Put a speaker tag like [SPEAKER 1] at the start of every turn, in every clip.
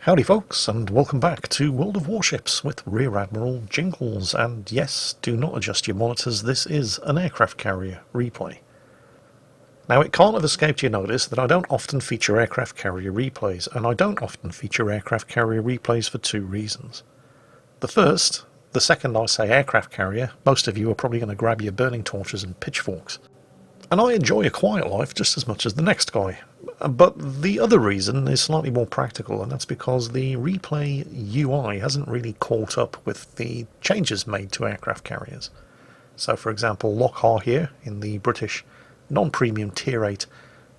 [SPEAKER 1] Howdy folks, and welcome back to World of Warships with Rear Admiral Jingles, and yes, do not adjust your monitors, this is an aircraft carrier replay. Now it can't have escaped your notice that I don't often feature aircraft carrier replays, and I don't often feature aircraft carrier replays for two reasons. The first, the second I say aircraft carrier, most of you are probably going to grab your burning torches and pitchforks. And I enjoy a quiet life just as much as the next guy. But the other reason is slightly more practical, and that's because the replay UI hasn't really caught up with the changes made to aircraft carriers. So for example, Lockhart here in the British non-premium Tier 8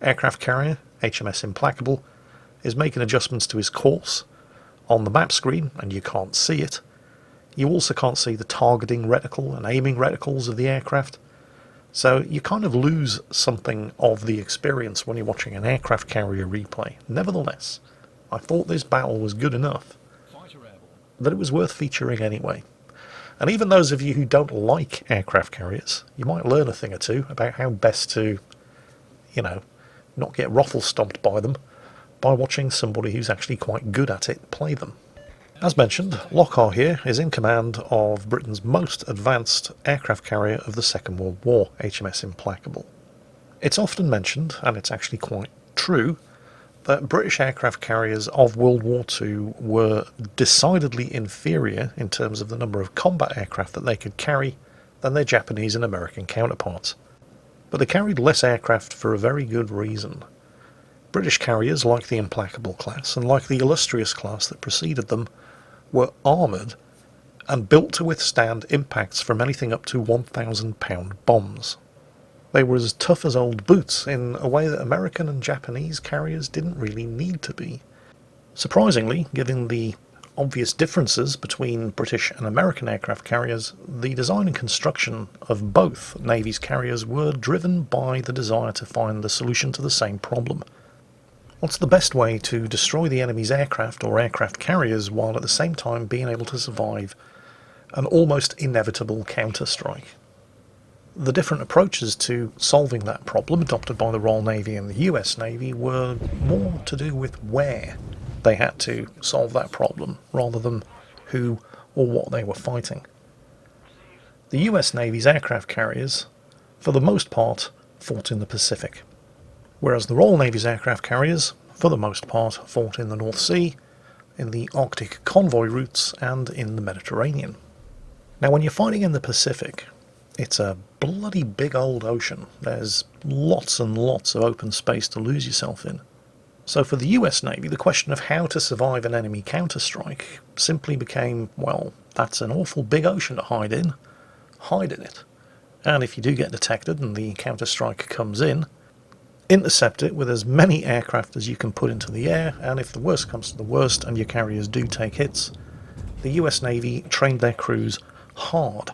[SPEAKER 1] aircraft carrier, HMS Implacable, is making adjustments to his course on the map screen, and you can't see it. You also can't see the targeting reticle and aiming reticles of the aircraft. So you kind of lose something of the experience when you're watching an aircraft carrier replay. Nevertheless, I thought this battle was good enough that it was worth featuring anyway. And even those of you who don't like aircraft carriers, you might learn a thing or two about how best to, not get ruffle stomped by them by watching somebody who's actually quite good at it play them. As mentioned, Lockhart here is in command of Britain's most advanced aircraft carrier of the Second World War, HMS Implacable. It's often mentioned, and it's actually quite true, that British aircraft carriers of World War II were decidedly inferior in terms of the number of combat aircraft that they could carry than their Japanese and American counterparts. But they carried less aircraft for a very good reason. British carriers like the Implacable class, and like the Illustrious class that preceded them, were armoured and built to withstand impacts from anything up to 1,000-pound bombs. They were as tough as old boots in a way that American and Japanese carriers didn't really need to be. Surprisingly, given the obvious differences between British and American aircraft carriers, the design and construction of both Navy's carriers were driven by the desire to find the solution to the same problem. What's the best way to destroy the enemy's aircraft or aircraft carriers while at the same time being able to survive an almost inevitable counter-strike? The different approaches to solving that problem adopted by the Royal Navy and the US Navy were more to do with where they had to solve that problem rather than who or what they were fighting. The US Navy's aircraft carriers, for the most part, fought in the Pacific, whereas the Royal Navy's aircraft carriers, for the most part, fought in the North Sea, in the Arctic convoy routes, and in the Mediterranean. Now, when you're fighting in the Pacific, it's a bloody big old ocean. There's lots and lots of open space to lose yourself in. So for the US Navy, the question of how to survive an enemy counterstrike simply became, well, that's an awful big ocean to hide in. Hide in it. And if you do get detected and the counterstrike comes in, intercept it with as many aircraft as you can put into the air, and if the worst comes to the worst and your carriers do take hits, the US Navy trained their crews hard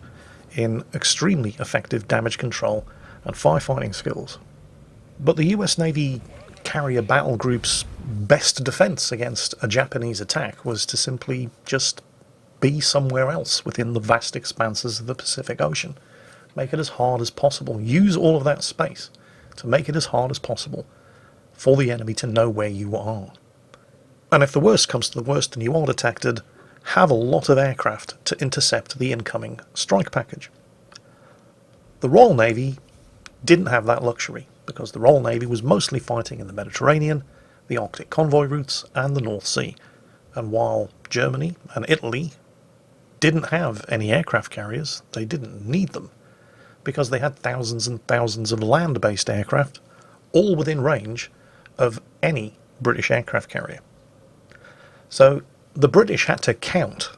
[SPEAKER 1] in extremely effective damage control and firefighting skills. But the US Navy carrier battle group's best defense against a Japanese attack was to simply just be somewhere else within the vast expanses of the Pacific Ocean. Make it as hard as possible. Use all of that space to make it as hard as possible for the enemy to know where you are. And if the worst comes to the worst and you are detected, have a lot of aircraft to intercept the incoming strike package. The Royal Navy didn't have that luxury, because the Royal Navy was mostly fighting in the Mediterranean, the Arctic convoy routes, and the North Sea. And while Germany and Italy didn't have any aircraft carriers, they didn't need them, because they had thousands and thousands of land-based aircraft, all within range of any British aircraft carrier. So the British had to count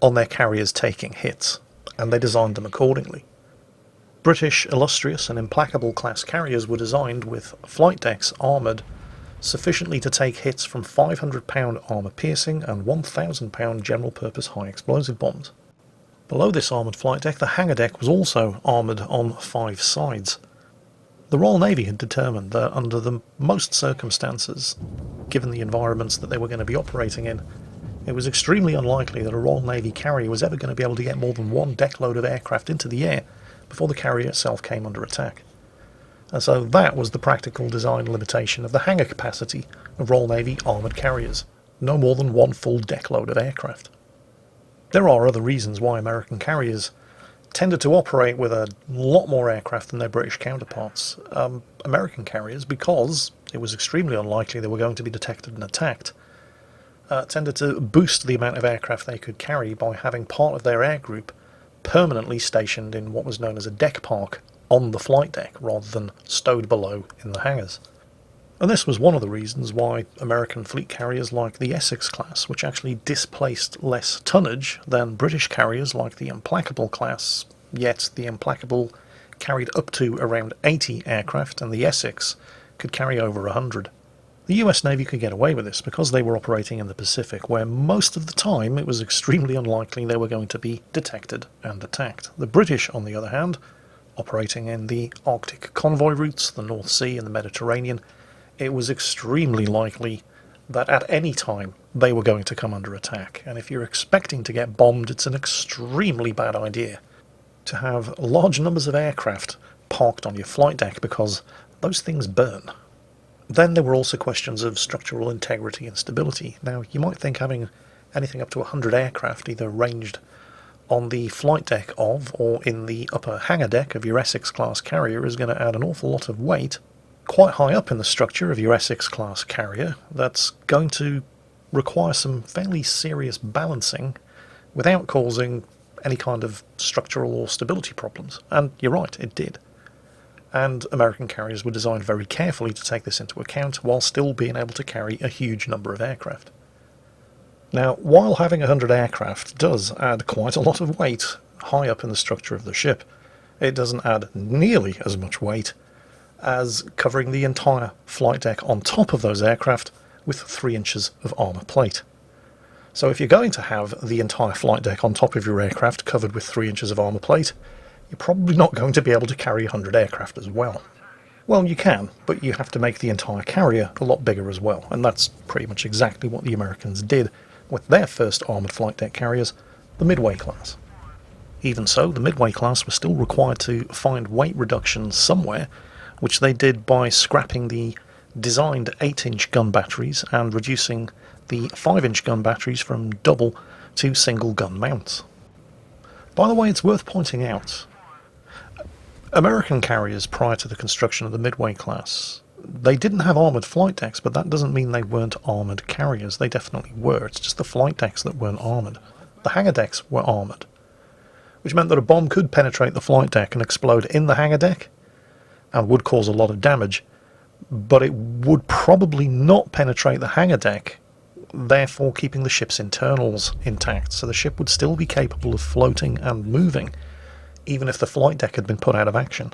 [SPEAKER 1] on their carriers taking hits, and they designed them accordingly. British Illustrious and Implacable class carriers were designed with flight decks armoured sufficiently to take hits from 500-pound armour-piercing and 1,000-pound general-purpose high-explosive bombs. Below this armoured flight deck, the hangar deck was also armoured on 5 sides. The Royal Navy had determined that under the most circumstances, given the environments that they were going to be operating in, it was extremely unlikely that a Royal Navy carrier was ever going to be able to get more than one deckload of aircraft into the air before the carrier itself came under attack. And so that was the practical design limitation of the hangar capacity of Royal Navy armoured carriers. no more than one full deckload of aircraft. There are other reasons why American carriers tended to operate with a lot more aircraft than their British counterparts. American carriers, because it was extremely unlikely they were going to be detected and attacked, tended to boost the amount of aircraft they could carry by having part of their air group permanently stationed in what was known as a deck park on the flight deck rather than stowed below in the hangars. And this was one of the reasons why American fleet carriers like the Essex class, which actually displaced less tonnage than British carriers like the Implacable class, yet the Implacable carried up to around 80 aircraft and the Essex could carry over 100. The US Navy could get away with this because they were operating in the Pacific, where most of the time it was extremely unlikely they were going to be detected and attacked. The British, on the other hand, operating in the Arctic convoy routes, the North Sea and the Mediterranean, it was extremely likely that at any time they were going to come under attack. And if you're expecting to get bombed, it's an extremely bad idea to have large numbers of aircraft parked on your flight deck because those things burn. Then there were also questions of structural integrity and stability. Now, you might think having anything up to 100 aircraft either ranged on the flight deck of or in the upper hangar deck of your Essex class carrier is going to add an awful lot of weight quite high up in the structure of your Essex class carrier that's going to require some fairly serious balancing without causing any kind of structural or stability problems. And you're right, it did. And American carriers were designed very carefully to take this into account while still being able to carry a huge number of aircraft. Now, while having 100 aircraft does add quite a lot of weight high up in the structure of the ship, it doesn't add nearly as much weight as covering the entire flight deck on top of those aircraft with 3 inches of armour plate. So if you're going to have the entire flight deck on top of your aircraft covered with 3 inches of armour plate, you're probably not going to be able to carry 100 aircraft as well. Well, you can, but you have to make the entire carrier a lot bigger as well, and that's pretty much exactly what the Americans did with their first armoured flight deck carriers, the Midway class. Even so, the Midway class was still required to find weight reductions somewhere, which they did by scrapping the designed 8-inch gun batteries and reducing the 5-inch gun batteries from double to single gun mounts. By the way, it's worth pointing out, American carriers prior to the construction of the Midway class, they didn't have armoured flight decks, but that doesn't mean they weren't armoured carriers. They definitely were. It's just the flight decks that weren't armoured. The hangar decks were armoured, which meant that a bomb could penetrate the flight deck and explode in the hangar deck, and would cause a lot of damage, but it would probably not penetrate the hangar deck, therefore keeping the ship's internals intact, so the ship would still be capable of floating and moving, even if the flight deck had been put out of action.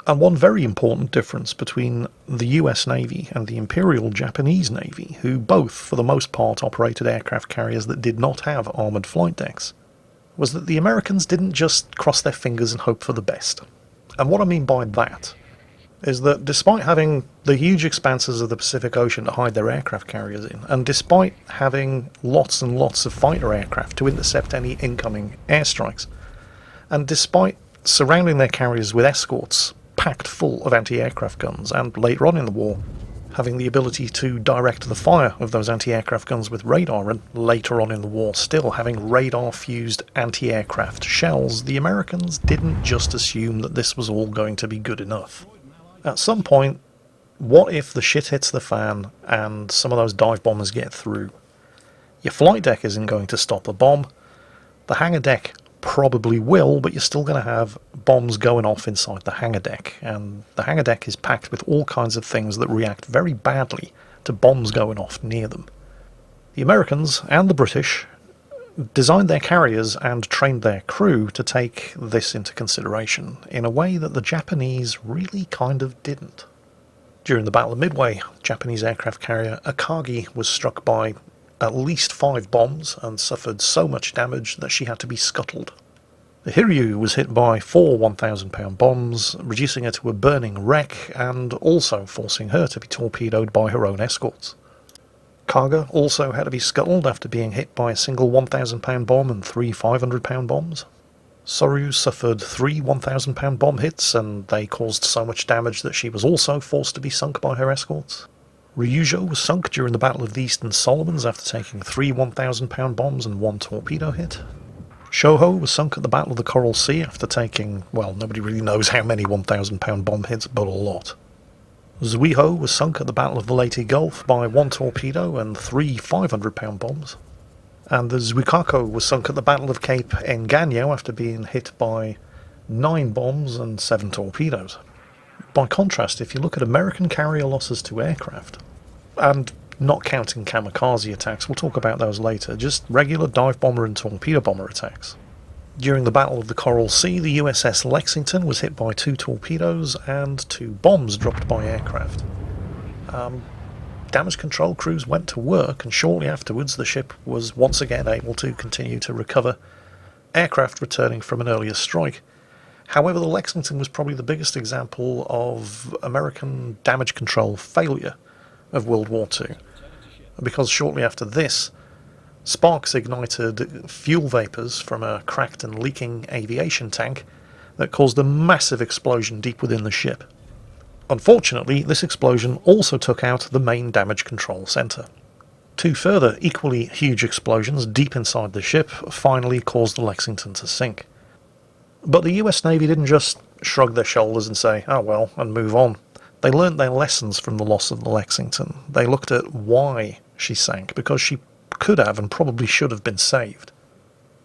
[SPEAKER 1] And one very important difference between the US Navy and the Imperial Japanese Navy, who both, for the most part, operated aircraft carriers that did not have armoured flight decks, was that the Americans didn't just cross their fingers and hope for the best. And what I mean by that is that despite having the huge expanses of the Pacific Ocean to hide their aircraft carriers in, and despite having lots and lots of fighter aircraft to intercept any incoming airstrikes, and despite surrounding their carriers with escorts packed full of anti-aircraft guns, and later on in the war having the ability to direct the fire of those anti-aircraft guns with radar, and later on in the war still having radar-fused anti-aircraft shells, the Americans didn't just assume that this was all going to be good enough. At some point, what if the shit hits the fan and some of those dive bombers get through? Your flight deck isn't going to stop the bomb. The hangar deck probably will, but you're still going to have bombs going off inside the hangar deck, and the hangar deck is packed with all kinds of things that react very badly to bombs going off near them. The Americans and the British designed their carriers and trained their crew to take this into consideration in a way that the Japanese really kind of didn't. During the Battle of Midway, Japanese aircraft carrier Akagi was struck by at least 5 bombs and suffered so much damage that she had to be scuttled. The Hiryu was hit by 4 1,000-pound bombs, reducing her to a burning wreck and also forcing her to be torpedoed by her own escorts. Kaga also had to be scuttled after being hit by a single 1,000-pound bomb and 3 500-pound bombs. Soryu suffered 3 1,000-pound bomb hits, and they caused so much damage that she was also forced to be sunk by her escorts. Ryujo was sunk during the Battle of the Eastern Solomons after taking 3 1,000-pound bombs and 1 torpedo hit. Shoho was sunk at the Battle of the Coral Sea after taking, well, nobody really knows how many 1,000-pound bomb hits, but a lot. Zuiho was sunk at the Battle of the Leyte Gulf by 1 torpedo and 3 500-pound bombs. And the Zuikako was sunk at the Battle of Cape Engano after being hit by 9 bombs and 7 torpedoes. By contrast, if you look at American carrier losses to aircraft, and not counting kamikaze attacks, we'll talk about those later, just regular dive bomber and torpedo bomber attacks. During the Battle of the Coral Sea, the USS Lexington was hit by 2 torpedoes and 2 bombs dropped by aircraft. Damage control crews went to work, and shortly afterwards the ship was once again able to continue to recover aircraft returning from an earlier strike. However, the Lexington was probably the biggest example of American damage control failure of World War II, because shortly after this, sparks ignited fuel vapours from a cracked and leaking aviation tank that caused a massive explosion deep within the ship. Unfortunately, this explosion also took out the main damage control centre. 2 further equally huge explosions deep inside the ship finally caused the Lexington to sink. But the US Navy didn't just shrug their shoulders and say, oh well, and move on. They learnt their lessons from the loss of the Lexington. They looked at why she sank, because she could have and probably should have been saved.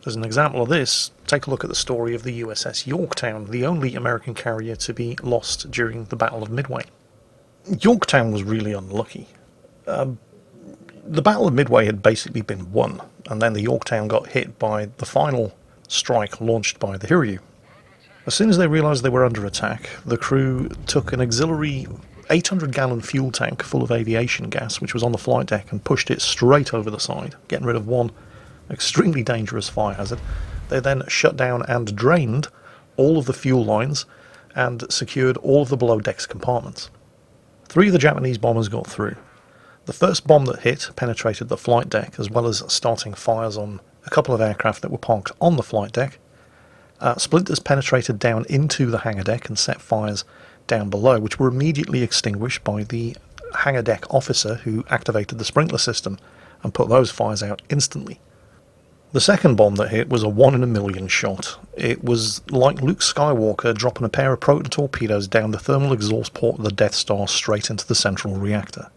[SPEAKER 1] As an example of this, take a look at the story of the Uss Yorktown, the only American carrier to be lost during the Battle of Midway. Yorktown was really unlucky. The Battle of Midway had basically been won, and then the Yorktown got hit by the final strike launched by the Hiryu. As soon as they realised they were under attack, the crew took an auxiliary 800-gallon fuel tank full of aviation gas, which was on the flight deck, and pushed it straight over the side, getting rid of one extremely dangerous fire hazard. They then shut down and drained all of the fuel lines and secured all of the below decks compartments. 3 of the Japanese bombers got through. The first bomb that hit penetrated the flight deck, as well as starting fires on a couple of aircraft that were parked on the flight deck. Splinters penetrated down into the hangar deck and set fires down below, which were immediately extinguished by the hangar deck officer who activated the sprinkler system and put those fires out instantly. The second bomb that hit was a 1 in a million shot. It was like Luke Skywalker dropping a pair of proton torpedoes down the thermal exhaust port of the Death Star straight into the central reactor.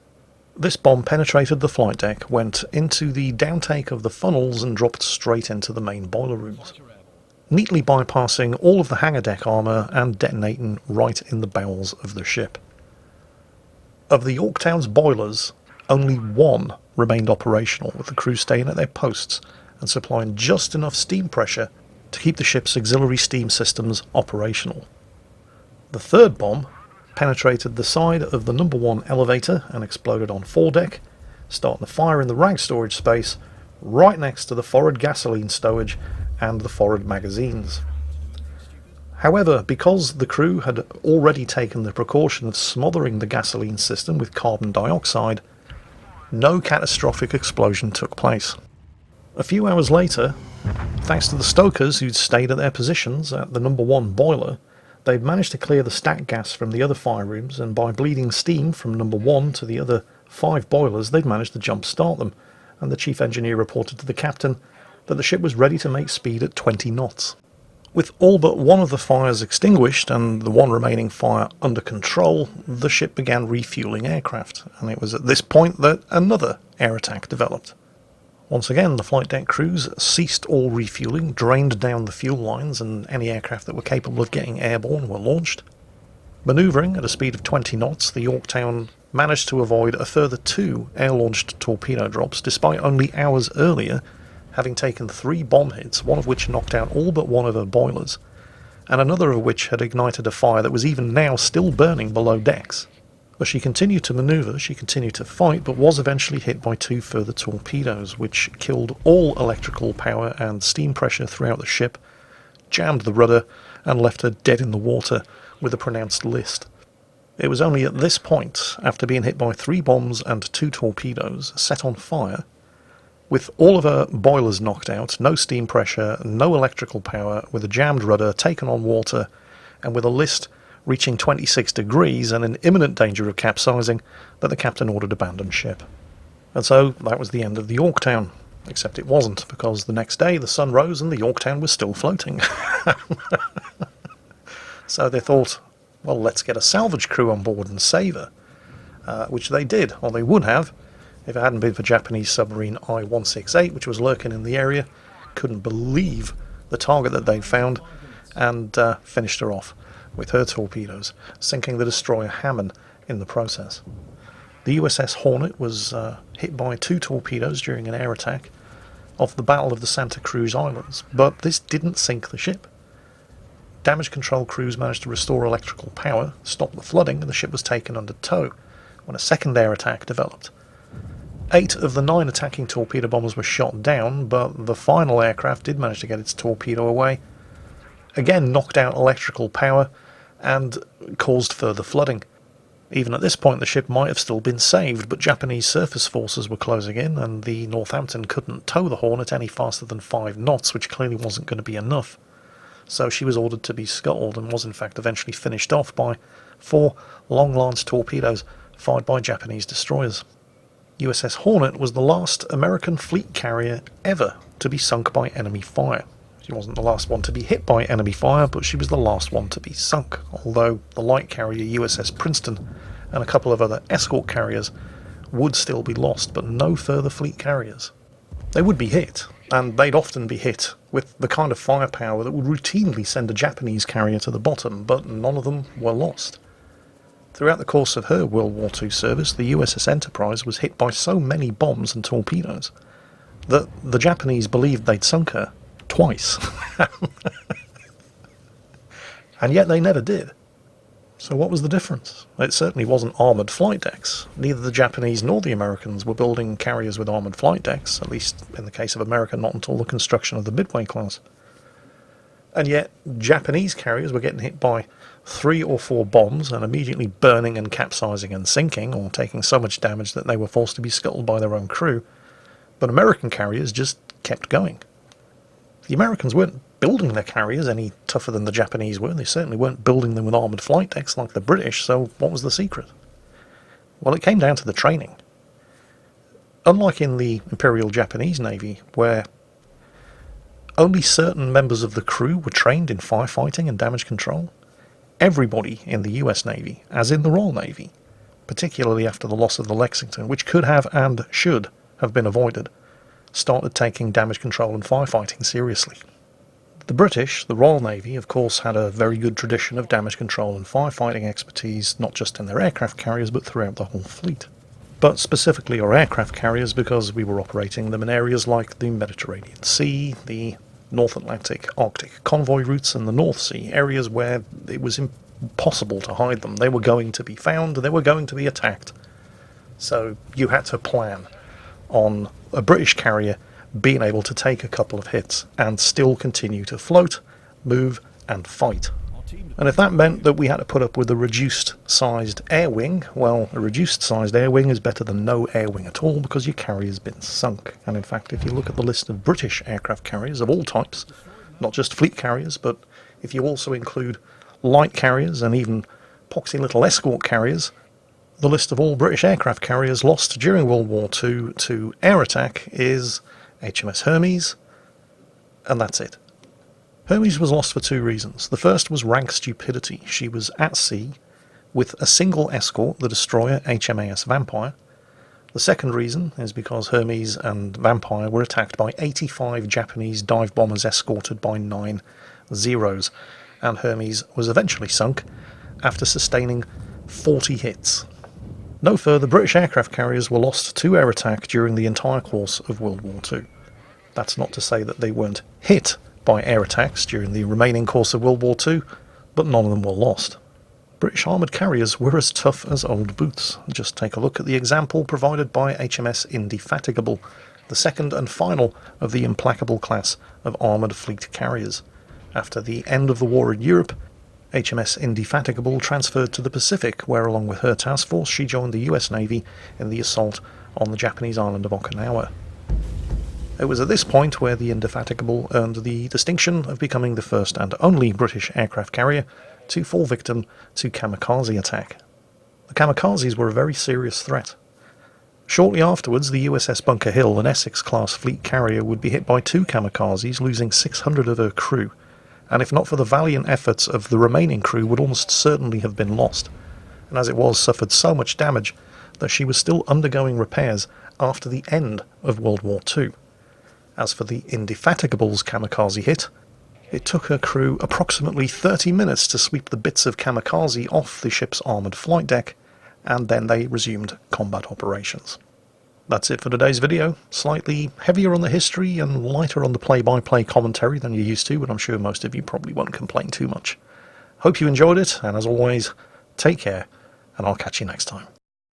[SPEAKER 1] This bomb penetrated the flight deck, went into the downtake of the funnels and dropped straight into the main boiler rooms, neatly bypassing all of the hangar deck armour and detonating right in the bowels of the ship. Of the Yorktown's boilers, only 1 remained operational, with the crew staying at their posts and supplying just enough steam pressure to keep the ship's auxiliary steam systems operational. The third bomb penetrated the side of the number 1 elevator and exploded on foredeck, starting the fire in the rag storage space right next to the forward gasoline stowage and the forward magazines. However, because the crew had already taken the precaution of smothering the gasoline system with carbon dioxide, no catastrophic explosion took place. A few hours later, thanks to the stokers who'd stayed at their positions at the number 1 boiler, they'd managed to clear the stack gas from the other fire rooms, and by bleeding steam from number 1 to the other 5 boilers, they'd managed to jump-start them, and the chief engineer reported to the captain that the ship was ready to make speed at 20 knots. With all but 1 of the fires extinguished and the 1 remaining fire under control, the ship began refuelling aircraft, and it was at this point that another air attack developed. Once again, the flight deck crews ceased all refuelling, drained down the fuel lines, and any aircraft that were capable of getting airborne were launched. Manoeuvring at a speed of 20 knots, the Yorktown managed to avoid a further 2 air-launched torpedo drops, despite only hours earlier having taken 3 bomb hits, one of which knocked out all but 1 of her boilers, and another of which had ignited a fire that was even now still burning below decks. But she continued to manoeuvre, she continued to fight, but was eventually hit by 2 further torpedoes, which killed all electrical power and steam pressure throughout the ship, jammed the rudder, and left her dead in the water with a pronounced list. It was only at this point, after being hit by 3 bombs and 2 torpedoes, set on fire, with all of her boilers knocked out, no steam pressure, no electrical power, with a jammed rudder, taken on water, and with a list reaching 26 degrees and in imminent danger of capsizing, that the captain ordered abandon ship. And so that was the end of the Yorktown. Except it wasn't, because the next day the sun rose and the Yorktown was still floating. So they thought, well, let's get a salvage crew on board and save her. Which they did, or they would have, if it hadn't been for Japanese submarine I-168, which was lurking in the area. Couldn't believe the target that they'd found, and finished her off with her torpedoes, sinking the destroyer Hammond in the process. The USS Hornet was hit by 2 torpedoes during an air attack off the Battle of the Santa Cruz Islands, but this didn't sink the ship. Damage control crews managed to restore electrical power, stop the flooding, and the ship was taken under tow when a second air attack developed. 8 of the 9 attacking torpedo bombers were shot down, but the final aircraft did manage to get its torpedo away. Again, knocked out electrical power and caused further flooding. Even at this point, the ship might have still been saved, but Japanese surface forces were closing in, and the Northampton couldn't tow the Hornet any faster than 5 knots, which clearly wasn't going to be enough. So she was ordered to be scuttled, and was in fact eventually finished off by 4 long-lance torpedoes fired by Japanese destroyers. USS Hornet was the last American fleet carrier ever to be sunk by enemy fire. She wasn't the last one to be hit by enemy fire, but she was the last one to be sunk, although the light carrier USS Princeton and a couple of other escort carriers would still be lost, but no further fleet carriers. They would be hit, and they'd often be hit with the kind of firepower that would routinely send a Japanese carrier to the bottom, but none of them were lost. Throughout the course of her World War II service, the USS Enterprise was hit by so many bombs and torpedoes that the Japanese believed they'd sunk her twice. And yet they never did. So what was the difference? It certainly wasn't armoured flight decks. Neither the Japanese nor the Americans were building carriers with armoured flight decks, at least in the case of America, not until the construction of the Midway class. And yet Japanese carriers were getting hit by 3 or 4 bombs and immediately burning and capsizing and sinking, or taking so much damage that they were forced to be scuttled by their own crew. But American carriers just kept going. The Americans weren't building their carriers any tougher than the Japanese were. They certainly weren't building them with armoured flight decks like the British, so what was the secret? Well, it came down to the training. Unlike in the Imperial Japanese Navy, where only certain members of the crew were trained in firefighting and damage control, everybody in the US Navy, as in the Royal Navy, particularly after the loss of the Lexington, which could have and should have been avoided, started taking damage control and firefighting seriously. The British, the Royal Navy, of course, had a very good tradition of damage control and firefighting expertise, not just in their aircraft carriers, but throughout the whole fleet. But specifically our aircraft carriers, because we were operating them in areas like the Mediterranean Sea, the North Atlantic Arctic convoy routes, and the North Sea, areas where it was impossible to hide them. They were going to be found, they were going to be attacked. So you had to plan on a British carrier being able to take a couple of hits and still continue to float, move, and fight. And if that meant that we had to put up with a reduced-sized air wing, well, a reduced-sized air wing is better than no air wing at all, because your carrier's been sunk. And in fact, if you look at the list of British aircraft carriers of all types, not just fleet carriers, but if you also include light carriers and even poxy little escort carriers, the list of all British aircraft carriers lost during World War II to air attack is Hms Hermes, and that's it. Hermes was lost for 2 reasons. The first was rank stupidity. She was at sea with a single escort, the destroyer HMAS Vampire. The second reason is because Hermes and Vampire were attacked by 85 Japanese dive bombers escorted by 9 Zeros, and Hermes was eventually sunk after sustaining 40 hits. No further British aircraft carriers were lost to air attack during the entire course of World War II. That's not to say that they weren't hit by air attacks during the remaining course of World War II, but none of them were lost. British armoured carriers were as tough as old boots. Just take a look at the example provided by HMS Indefatigable, the second and final of the implacable class of armoured fleet carriers. After the end of the war in Europe, HMS Indefatigable transferred to the Pacific, where along with her task force she joined the US Navy in the assault on the Japanese island of Okinawa. It was at this point where the Indefatigable earned the distinction of becoming the first and only British aircraft carrier to fall victim to kamikaze attack. The kamikazes were a very serious threat. Shortly afterwards, the USS Bunker Hill, an Essex-class fleet carrier, would be hit by 2 kamikazes, losing 600 of her crew, and if not for the valiant efforts of the remaining crew, would almost certainly have been lost, and as it was, suffered so much damage that she was still undergoing repairs after the end of World War II. As for the Indefatigable's kamikaze hit, it took her crew approximately 30 minutes to sweep the bits of kamikaze off the ship's armoured flight deck, and then they resumed combat operations. That's it for today's video. Slightly heavier on the history and lighter on the play-by-play commentary than you're used to, but I'm sure most of you probably won't complain too much. Hope you enjoyed it, and as always, take care, and I'll catch you next time.